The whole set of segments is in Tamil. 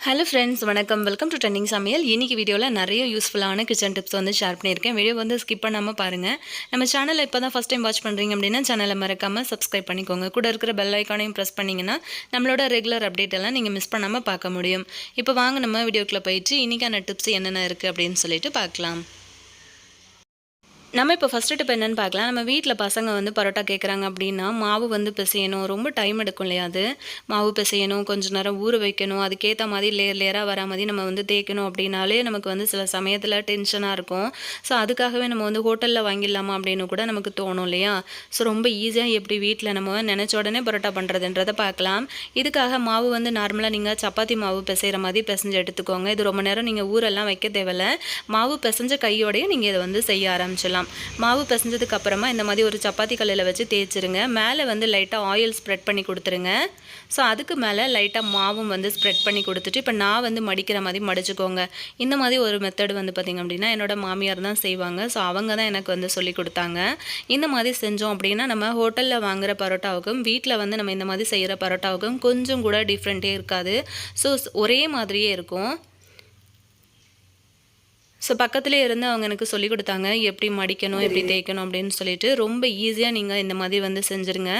ஹலோ ஃப்ரெண்ட்ஸ், வணக்கம். வெல்கம் டு ட்ரெண்டிங் சமையல். இன்னைக்கு வீடியோவில் நிறைய யூஸ்ஃபுல்லான கிச்சன் டிப்ஸ் வந்து ஷேர் பண்ணியிருக்கேன். வீடியோ வந்து ஸ்கிப் பண்ணாமல் பாருங்கள். நம்ம சேனலை இப்போ தான் ஃபஸ்ட் டைம் வாட்ச் பண்ணுறீங்க அப்படின்னா சேனலை மறக்காமல் சப்ஸ்கிரைப் பண்ணிக்கோங்க. கூட இருக்கிற பெல் ஐக்கானையும் ப்ரெஸ் பண்ணிங்கன்னா நம்மளோட ரெகுலர் அப்டேட் எல்லாம் நீங்கள் மிஸ் பண்ணாமல் பார்க்க முடியும். இப்போ வாங்க நம்ம வீடியோக்குள்ளே போயிட்டு இன்றைக்கான டிப்ஸ் என்னென்ன இருக்குது அப்படின்னு சொல்லிட்டு பார்க்கலாம். நம்ம இப்போ ஃபஸ்ட்டு டிப் என்னென்னு பார்க்கலாம். நம்ம வீட்டில் பசங்க வந்து பரோட்டா கேட்குறாங்க அப்படின்னா மாவு வந்து பிசையணும். ரொம்ப டைம் எடுக்கும் இல்லையா? அது மாவு பிசையணும், கொஞ்சம் நேரம் ஊற வைக்கணும், அதுக்கேற்ற மாதிரி லேயராக வரா மாதிரி நம்ம வந்து தேய்க்கணும் அப்படின்னாலே நமக்கு வந்து சில சமயத்தில் டென்ஷனாக இருக்கும். ஸோ அதுக்காகவே நம்ம வந்து ஹோட்டலில் வாங்கிடலாமா அப்படின்னு கூட நமக்கு தோணும் இல்லையா? ஸோ ரொம்ப ஈஸியாக எப்படி வீட்டில் நம்ம நினச்ச உடனே பரோட்டா பண்ணுறதுன்றதை பார்க்கலாம். இதுக்காக மாவு வந்து நார்மலாக நீங்கள் சப்பாத்தி மாவு பிசைகிற மாதிரி பிசைஞ்சு எடுத்துக்கோங்க. இது ரொம்ப நேரம் நீங்கள் ஊரெல்லாம் வைக்க தேவையில்ல. மாவு பிசைஞ்ச கையோடையே நீங்கள் இதை வந்து செய்ய ஆரம்பிச்சிடலாம். மாவு பிசைஞ்சதுக்கு அப்புறமா இந்த மாதிரி ஒரு சப்பாத்தி கல்லில் வச்சு தேய்ச்சிருங்க. மேலே வந்து லைட்டாக ஆயில் ஸ்ப்ரெட் பண்ணி கொடுத்துருங்க. ஸோ அதுக்கு மேலே லைட்டாக மாவும் வந்து ஸ்ப்ரெட் பண்ணி கொடுத்துட்டு இப்போ நான் வந்து மடிக்கிற மாதிரி மடிச்சுக்கோங்க. இந்த மாதிரி ஒரு மெத்தட் வந்து பார்த்திங்க அப்படின்னா என்னோட மாமியார் தான் செய்வாங்க. ஸோ அவங்க தான் எனக்கு வந்து சொல்லி கொடுத்தாங்க. இந்த மாதிரி செஞ்சோம் அப்படின்னா நம்ம ஹோட்டலில் வாங்குகிற பரோட்டாவுக்கும் வீட்டில் வந்து நம்ம இந்த மாதிரி செய்கிற பரோட்டாவுக்கும் கொஞ்சம் கூட டிஃப்ரெண்ட்டே இருக்காது. ஸோ ஒரே மாதிரியே இருக்கும். ஸோ பக்கத்துலேயே இருந்து அவங்க எனக்கு சொல்லிக் கொடுத்தாங்க எப்படி மடிக்கணும், எப்படி தேய்க்கணும் அப்படின்னு சொல்லிட்டு. ரொம்ப ஈஸியாக நீங்கள் இந்த மாதிரி வந்து செஞ்சுருங்க.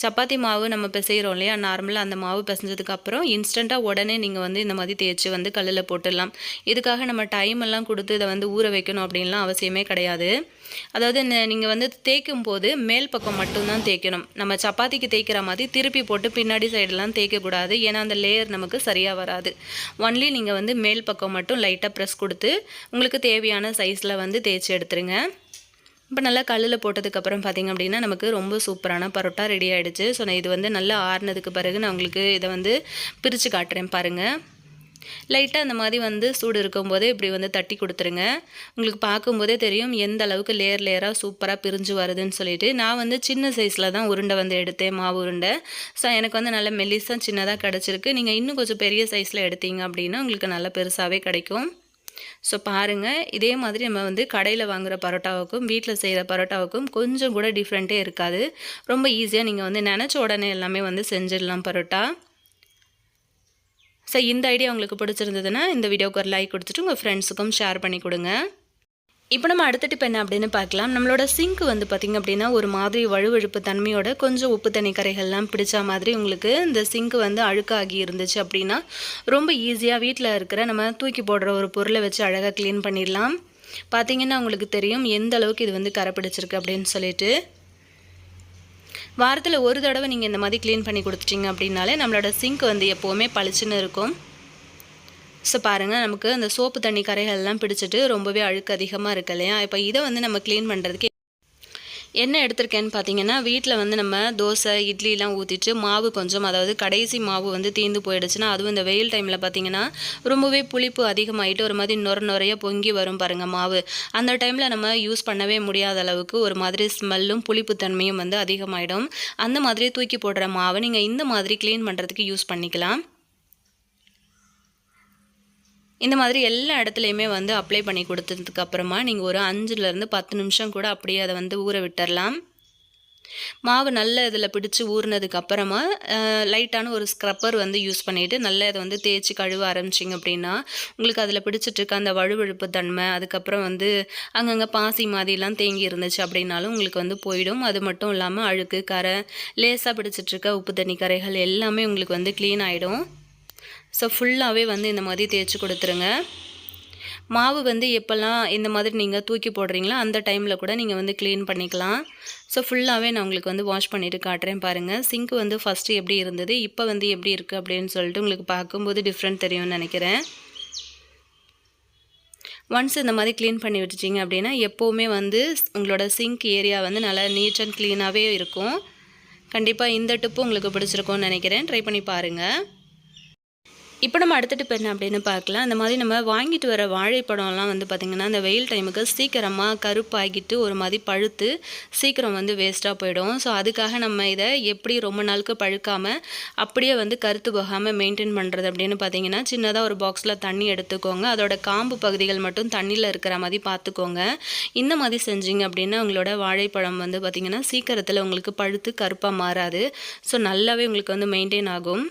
சப்பாத்தி மாவு நம்ம பிசைகிறோம் இல்லையா? நார்மலாக அந்த மாவு பிசைஞ்சதுக்கப்புறம் இன்ஸ்டண்ட்டாக உடனே நீங்கள் வந்து இந்த மாதிரி தேய்ச்சி வந்து கல்லில் போட்டுடலாம். இதுக்காக நம்ம டைம் எல்லாம் கொடுத்து இதை வந்து ஊற வைக்கணும் அப்படின்லாம் அவசியமே கிடையாது. அதாவது நீங்கள் வந்து தேய்க்கும் போது மேல் பக்கம் மட்டும்தான் தேய்க்கணும். நம்ம சப்பாத்திக்கு தேய்க்கிற மாதிரி திருப்பி போட்டு பின்னாடி சைடெல்லாம் தேய்க்கக்கூடாது. ஏன்னா அந்த லேயர் நமக்கு சரியாக வராது. ஒன்லி நீங்கள் வந்து மேல் பக்கம் மட்டும் லைட்டாக ப்ரெஸ் கொடுத்து உங்களுக்கு தேவையான சைஸில் வந்து தேய்ச்சி எடுத்துருங்க. இப்போ நல்லா கல்லில் போட்டதுக்கப்புறம் பார்த்திங்க அப்படின்னா நமக்கு ரொம்ப சூப்பரான பரோட்டா ரெடி ஆகிடுச்சு. ஸோ நான் இது வந்து நல்லா ஆறுனதுக்கு பிறகு நான் உங்களுக்கு இதை வந்து பிரித்து காட்டுறேன் பாருங்கள். லைட்டாக அந்த மாதிரி வந்து சூடு இருக்கும்போதே இப்படி வந்து தட்டி கொடுத்துருங்க. உங்களுக்கு பார்க்கும்போதே தெரியும் எந்த அளவுக்கு லேயராக சூப்பராக பிரிஞ்சு வருதுன்னு சொல்லிட்டு. நான் வந்து சின்ன சைஸில் தான் உருண்டை வந்து எடுத்தேன், மாவு உருண்டை. ஸோ எனக்கு வந்து நல்ல மெல்லிஸாக சின்னதாக கிடச்சிருக்கு. நீங்கள் இன்னும் கொஞ்சம் பெரிய சைஸில் எடுத்தீங்க அப்படின்னா உங்களுக்கு நல்லா பெருசாகவே கிடைக்கும். ஸோ பாருங்கள், இதே மாதிரி நம்ம வந்து கடையில் வாங்குகிற பரோட்டாவுக்கும் வீட்டில் செய்கிற பரோட்டாவுக்கும் கொஞ்சம் கூட டிஃப்ரெண்ட்டே இருக்காது. ரொம்ப ஈஸியாக நீங்கள் வந்து நினச்ச உடனே எல்லாமே வந்து செஞ்சிடலாம் பரோட்டா. ஸோ இந்த ஐடியா உங்களுக்கு பிடிச்சிருந்ததுன்னா இந்த வீடியோவுக்கு ஒரு லைக் கொடுத்துட்டு உங்கள் ஃப்ரெண்ட்ஸுக்கும் ஷேர் பண்ணி கொடுங்க. இப்போ நம்ம அடுத்த டிப் என்ன அப்படின்னு பார்க்கலாம். நம்மளோட சிங்க் வந்து பார்த்திங்க அப்படின்னா ஒரு மாதிரி வழுவழுப்பு தன்மையோட கொஞ்சம் உப்பு தண்ணி கரைகள்லாம் பிடிச்ச மாதிரி உங்களுக்கு இந்த சிங்க் வந்து அழுக்காகி இருந்துச்சு அப்படின்னா ரொம்ப ஈஸியாக வீட்டில் இருக்கிற நம்ம தூக்கி போடுற ஒரு பொருளை வச்சு அழகாக க்ளீன் பண்ணிடலாம். பார்த்திங்கன்னா உங்களுக்கு தெரியும் எந்த அளவுக்கு இது வந்து கரை பிடிச்சிருக்கு அப்படின்னு சொல்லிட்டு. வாரத்தில் ஒரு தடவை நீங்கள் இந்த மாதிரி க்ளீன் பண்ணி கொடுத்துட்டிங்க அப்படின்னாலே நம்மளோட சிங்க் வந்து எப்போவுமே பளிச்சுன்னு இருக்கும். ஸோ பாருங்கள், நமக்கு அந்த சோப்பு தண்ணி கரைகள்லாம் பிடிச்சிட்டு ரொம்பவே அழுக்கு அதிகமாக இருக்கு இல்லையா? இப்போ இதை வந்து நம்ம க்ளீன் பண்ணுறதுக்கு என்ன எடுத்திருக்கேன்னு பார்த்தீங்கன்னா, வீட்டில் வந்து நம்ம தோசை இட்லிலாம் ஊற்றிட்டு மாவு கொஞ்சம், அதாவது கடைசி மாவு வந்து தீர்ந்து போயிடுச்சுன்னா அதுவும் இந்த வெயில் டைமில் பார்த்தீங்கன்னா ரொம்பவே புளிப்பு அதிகமாகிட்டு ஒரு மாதிரி நுரையாக பொங்கி வரும் பாருங்கள் மாவு. அந்த டைமில் நம்ம யூஸ் பண்ணவே முடியாத அளவுக்கு ஒரு மாதிரி ஸ்மெல்லும் புளிப்பு தன்மையும் வந்து அதிகமாகிடும். அந்த மாதிரி தூக்கி போடுற மாவை நீங்கள் இந்த மாதிரி க்ளீன் பண்ணுறதுக்கு யூஸ் பண்ணிக்கலாம். இந்த மாதிரி எல்லா இடத்துலையுமே வந்து அப்ளை பண்ணி கொடுத்ததுக்கு அப்புறமா நீங்கள் ஒரு 5லேருந்து 10 நிமிஷம் கூட அப்படியே அதை வந்து ஊற விட்டுறலாம். மாவு நல்ல இதில் பிடிச்சி ஊறினதுக்கு அப்புறமா லைட்டான ஒரு ஸ்க்ரப்பர் வந்து யூஸ் பண்ணிவிட்டு நல்லா இதை வந்து தேய்ச்சி கழுவ ஆரம்பிச்சிங்க அப்படின்னா உங்களுக்கு அதில் பிடிச்சிட்ருக்க அந்த வழுவழுப்பு தன்மை, அதுக்கப்புறம் வந்து அங்கங்கே பாசி மாதிரிலாம் தேங்கி இருந்துச்சு அப்படின்னாலும் உங்களுக்கு வந்து போயிடும். அது மட்டும் இல்லாமல் அழுக்கு கரை லேசாக பிடிச்சிட்ருக்க உப்பு தண்ணி கரைகள் எல்லாமே உங்களுக்கு வந்து க்ளீன் ஆகிடும். ஸோ ஃபுல்லாகவே வந்து இந்த மாதிரி தேய்ச்சி கொடுத்துருங்க. மாவு வந்து எப்போல்லாம் இந்த மாதிரி நீங்கள் தூக்கி போடுறீங்களோ அந்த டைமில் கூட நீங்கள் வந்து க்ளீன் பண்ணிக்கலாம். ஸோ ஃபுல்லாகவே நான் உங்களுக்கு வந்து வாஷ் பண்ணிவிட்டு காட்டுறேன் பாருங்கள். சிங்க் வந்து ஃபஸ்ட்டு எப்படி இருந்தது, இப்போ வந்து எப்படி இருக்குது அப்படின்னு சொல்லிட்டு உங்களுக்கு பார்க்கும்போது டிஃப்ரெண்ட் தெரியும்னு நினைக்கிறேன். ஒன்ஸ் இந்த மாதிரி க்ளீன் பண்ணி விட்டுச்சிங்க அப்படின்னா எப்போவுமே வந்து உங்களோட சிங்க் ஏரியா வந்து நல்லா நீட் அண்ட் க்ளீனாகவே இருக்கும். கண்டிப்பாக இந்த டிப்பு உங்களுக்கு பிடிச்சிருக்கும்னு நினைக்கிறேன். ட்ரை பண்ணி பாருங்கள். இப்போ நம்ம அடுத்த டிப் என்ன அப்படின்னு பார்க்கலாம். அந்த மாதிரி நம்ம வாங்கிட்டு வர வாழைப்பழம்லாம் வந்து பார்த்திங்கன்னா இந்த வெயில் டைமுக்கு சீக்கிரமாக கருப்பாகிட்டு ஒரு மாதிரி பழுத்து சீக்கிரம் வந்து வேஸ்ட்டாக போயிடும். ஸோ அதுக்காக நம்ம இதை எப்படி ரொம்ப நாளுக்கு பழுக்காமல் அப்படியே வந்து கருத்து போகாமல் மெயின்டைன் பண்ணுறது அப்படின்னு பார்த்திங்கன்னா சின்னதாக ஒரு பாக்ஸில் தண்ணி எடுத்துக்கோங்க. அதோட காம்பு பகுதிகள் மட்டும் தண்ணியில் இருக்கிற மாதிரி பார்த்துக்கோங்க. இந்த மாதிரி செஞ்சீங்க அப்படின்னா உங்களோட வாழைப்பழம் வந்து பார்த்திங்கன்னா சீக்கிரத்தில் உங்களுக்கு பழுத்து கருப்பாக மாறாது. ஸோ நல்லாவே உங்களுக்கு வந்து மெயின்டைன் ஆகும்.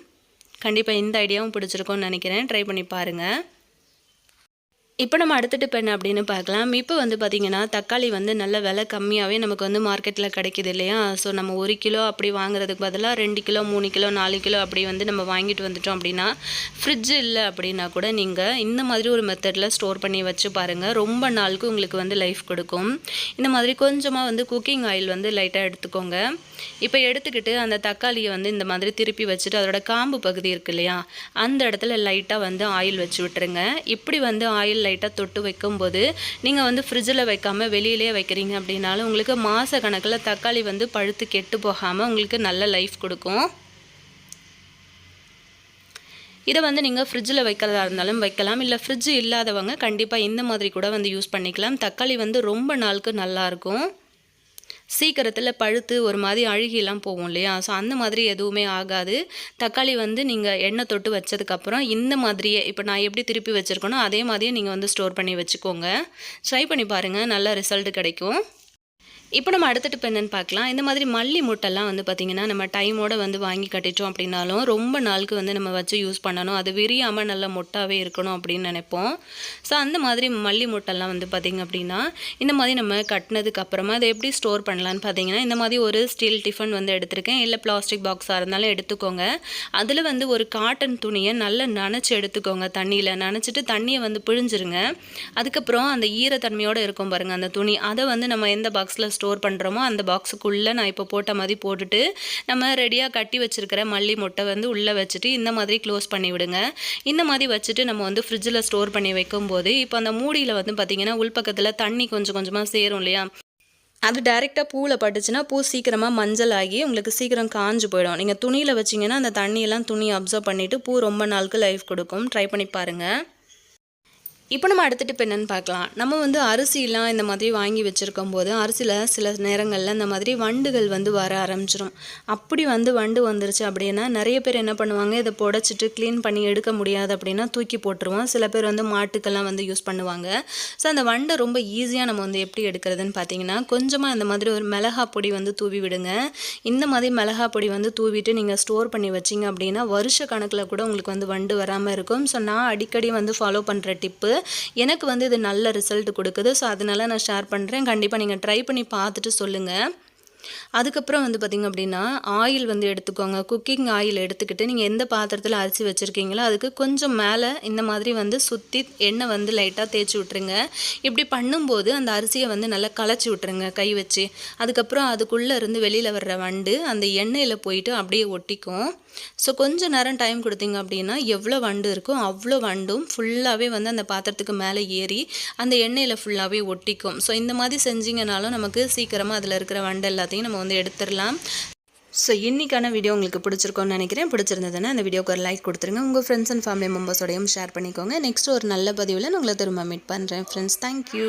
கண்டிப்பாக இந்த ஐடியாவும் பிடிச்சிருக்கும்னு நினைக்கிறேன். ட்ரை பண்ணி பாருங்கள். இப்போ நம்ம அடுத்த டிப் என்ன அப்படின்னு பார்க்கலாம். இப்போ வந்து பார்த்திங்கன்னா தக்காளி வந்து நல்ல விலை கம்மியாகவே நமக்கு வந்து மார்க்கெட்டில் கிடைக்கிது இல்லையா? ஸோ நம்ம 1 கிலோ அப்படி வாங்குறதுக்கு பதிலாக 2 கிலோ 3 கிலோ 4 கிலோ அப்படி வந்து நம்ம வாங்கிட்டு வந்துட்டோம் அப்படின்னா, ஃப்ரிட்ஜ் இல்லை அப்படின்னா கூட நீங்கள் இந்த மாதிரி ஒரு மெத்தடில் ஸ்டோர் பண்ணி வச்சு பாருங்கள். ரொம்ப நாளுக்கு உங்களுக்கு வந்து லைஃப் கொடுக்கும். இந்த மாதிரி கொஞ்சமாக வந்து குக்கிங் ஆயில் வந்து லைட்டாக எடுத்துக்கோங்க. இப்போ எடுத்துக்கிட்டு அந்த தக்காளியை வந்து இந்த மாதிரி திருப்பி வச்சுட்டு அதோட காம்பு பகுதி இருக்கு இல்லையா, அந்த இடத்துல லைட்டாக வந்து ஆயில் வச்சு விட்டுருங்க. இப்படி வந்து ஆயில் லைட்டாக தொட்டு வைக்கும்போது நீங்கள் வந்து ஃப்ரிட்ஜில் வைக்காமல் வெளியிலே வைக்கிறீங்க அப்படின்னாலும் உங்களுக்கு மாத கணக்கில் தக்காளி வந்து பழுத்து கெட்டு போகாமல் உங்களுக்கு நல்ல லைஃப் கொடுக்கும். இதை வந்து நீங்கள் ஃப்ரிட்ஜில் வைக்கிறதா இருந்தாலும் வைக்கலாம், இல்லை ஃப்ரிட்ஜ் இல்லாதவங்க கண்டிப்பாக இந்த மாதிரி கூட வந்து யூஸ் பண்ணிக்கலாம். தக்காளி வந்து ரொம்ப நாளுக்கு நல்லாயிருக்கும். சீக்கிரத்தில் பழுத்து ஒரு மாதிரி அழுகிலாம் போகும் இல்லையா? ஸோ அந்த மாதிரி எதுவுமே ஆகாது. தக்காளி வந்து நீங்கள் எண்ணெய் தொட்டு வச்சதுக்கப்புறம் இந்த மாதிரியே இப்போ நான் எப்படி திருப்பி வச்சுருக்கேனோ அதே மாதிரியே நீங்கள் வந்து ஸ்டோர் பண்ணி வச்சுக்கோங்க. ட்ரை பண்ணி பாருங்கள், நல்ல ரிசல்ட் கிடைக்கும். இப்போ நம்ம அடுத்த டிப் என்னன்னு பார்க்கலாம். இந்த மாதிரி மல்லி மூட்டைலாம் வந்து பார்த்திங்கன்னா நம்ம டைமோடு வந்து வாங்கி கட்டிட்டோம் அப்படின்னாலும் ரொம்ப நாளுக்கு வந்து நம்ம வச்சு யூஸ் பண்ணணும், அது விரியாமல் நல்ல மொட்டாகவே இருக்கணும் அப்படின்னு நினைப்போம். ஸோ அந்த மாதிரி மல்லி மூட்டைலாம் வந்து பார்த்திங்க அப்படின்னா இந்த மாதிரி நம்ம கட்டினதுக்கு அப்புறமா அதை எப்படி ஸ்டோர் பண்ணலான்னு பார்த்தீங்கன்னா, இந்த மாதிரி ஒரு ஸ்டீல் டிஃபன் வந்து எடுத்திருக்கேன், இல்லை பிளாஸ்டிக் பாக்ஸாக இருந்தாலும் எடுத்துக்கோங்க. அதில் வந்து ஒரு காட்டன் துணியை நல்லா நனைச்சி எடுத்துக்கோங்க. தண்ணியில் நனைச்சிட்டு தண்ணியை வந்து பிழிஞ்சிருங்க. அதுக்கப்புறம் அந்த ஈரத்தன்மையோடு இருக்கும் பாருங்கள் அந்த துணி, அதை வந்து நம்ம எந்த பாக்ஸில் ஸ்டோர் பண்ணுறோமோ அந்த பாக்ஸுக்குள்ளே நான் இப்போ போட்ட மாதிரி போட்டுட்டு நம்ம ரெடியாக கட்டி வச்சுருக்கிற மல்லி மூட்டை வந்து உள்ளே வச்சுட்டு இந்த மாதிரி க்ளோஸ் பண்ணி விடுங்க. இந்த மாதிரி வச்சுட்டு நம்ம வந்து ஃப்ரிட்ஜில் ஸ்டோர் பண்ணி வைக்கும்போது இப்போ அந்த மூடியில் வந்து பார்த்திங்கன்னா உள்பக்கத்தில் தண்ணி கொஞ்சம் கொஞ்சமாக சேரும் இல்லையா, அது டைரெக்டாக பூவில் பட்டுச்சுன்னா பூ சீக்கிரமாக மஞ்சள் ஆகி உங்களுக்கு சீக்கிரம் காஞ்சு போயிடும். நீங்கள் துணியில் வச்சிங்கன்னா அந்த தண்ணியெல்லாம் துணி அப்சர்வ் பண்ணிவிட்டு பூ ரொம்ப நாளுக்கு லைஃப் கொடுக்கும். ட்ரை பண்ணி பாருங்கள். இப்போ நம்ம அடுத்த டிப் என்னென்னு பார்க்கலாம். நம்ம வந்து அரிசிலாம் இந்த மாதிரி வாங்கி வச்சுருக்கும் போது அரிசியில் சில நேரங்களில் இந்த மாதிரி வண்டுகள் வந்து வர ஆரம்பிச்சிடும். அப்படி வந்து வண்டு வந்துருச்சு அப்படின்னா நிறைய பேர் என்ன பண்ணுவாங்க, இதை புடைச்சிட்டு க்ளீன் பண்ணி எடுக்க முடியாது அப்படின்னா தூக்கி போட்டுருவோம். சில பேர் வந்து மாட்டுக்கெல்லாம் வந்து யூஸ் பண்ணுவாங்க. ஸோ அந்த வண்டை ரொம்ப ஈஸியாக நம்ம வந்து எப்படி எடுக்கிறதுன்னு பார்த்தீங்கன்னா, கொஞ்சமாக இந்த மாதிரி ஒரு மிளகா பொடி வந்து தூவி விடுங்க. இந்த மாதிரி மிளகா பொடி வந்து தூவிட்டு நீங்கள் ஸ்டோர் பண்ணி வச்சிங்க அப்படின்னா வருஷ கணக்கில் கூட உங்களுக்கு வந்து வண்டு வராமல் இருக்கும். ஸோ நான் அடிக்கடி வந்து ஃபாலோ பண்ணுற டிப்பு, எனக்கு வந்து இது நல்ல ரிசல்ட் கொடுக்குது. ஸோ அதனால நான் ஷேர் பண்ணுறேன். கண்டிப்பாக நீங்கள் ட்ரை பண்ணி பார்த்துட்டு சொல்லுங்கள். அதுக்கப்புறம் வந்து பார்த்திங்க அப்படின்னா ஆயில் வந்து எடுத்துக்கோங்க. குக்கிங் ஆயில் எடுத்துக்கிட்டு நீங்கள் எந்த பாத்திரத்தில் அரிசி வச்சுருக்கீங்களோ அதுக்கு கொஞ்சம் மேலே இந்த மாதிரி வந்து சுற்றி எண்ணெய் வந்து லைட்டாக தேய்ச்சி விட்ருங்க. இப்படி பண்ணும்போது அந்த அரிசியை வந்து நல்லா களைச்சி விட்ருங்க கை வச்சு. அதுக்கப்புறம் அதுக்குள்ளே இருந்து வெளியில் வர்ற வண்டு அந்த எண்ணெயில் போயிட்டு அப்படியே ஒட்டிக்கும். ஸோ கொஞ்சம் நேரம் டைம் கொடுத்தீங்க அப்படின்னா எவ்வளோ வண்டு இருக்கோ அவ்வளோ வண்டும் ஃபுல்லாகவே வந்து அந்த பாத்திரத்துக்கு மேலே ஏறி அந்த எண்ணெயில் ஃபுல்லாகவே ஒட்டிக்கும். ஸோ இந்த மாதிரி செஞ்சிங்கனாலும் நமக்கு சீக்கிரமாக அதில் இருக்கிற வண்டு எல்லாத்தையும் நம்ம வந்து எடுத்துடலாம். ஸோ இன்றைக்கான வீடியோ உங்களுக்கு பிடிச்சிருக்கோன்னு நினைக்கிறேன். பிடிச்சிருந்ததுன்னா அந்த வீடியோக்கு ஒரு லைக் கொடுத்துருங்க. உங்கள் ஃப்ரெண்ட்ஸ் அண்ட் ஃபேமிலி மெம்பர்ஸோடையும் ஷேர் பண்ணிக்கோங்க. நெக்ஸ்ட் ஒரு நல்ல பதிவில் நான் உங்களை திரும்ப மீட் பண்ணுறேன் ஃப்ரெண்ட்ஸ். தேங்க்யூ.